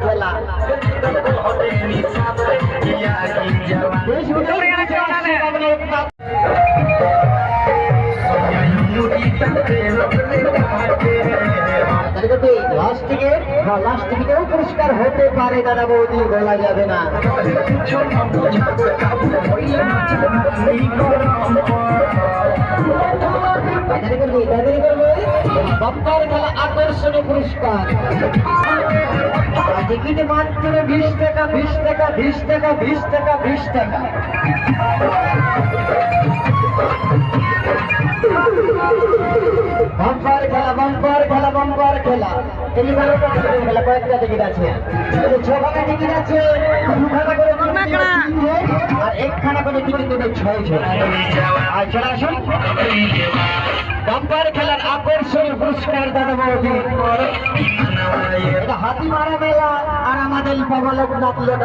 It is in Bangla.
খেলা লাস্ট টিকিটেও পুরস্কার হতে পারে দাদা বৌদি, বলা যাবে না। বাপ্পার খেলা আকর্ষণীয় পুরস্কার, টিকিট মাত্র 20 টাকা 20 টাকা 20 টাকা 20 টাকা 20 টাকা। বাম্পার খেলা বাম্পার খেলা বাম্পার খেলা, খেলা কয়েকটা টিকিট আছে, 6খানা টিকিট আছে, 2খানা করে আর 1খানা করে টিকিট দেবে 6 জন। আর চলে আসুন বাম্পার খেলার আকর্ষণীয় পুরস্কার দাদা বৌদি, এটা হাতিমারা মেলা আর আমাদের পাগলক নাতিয়ে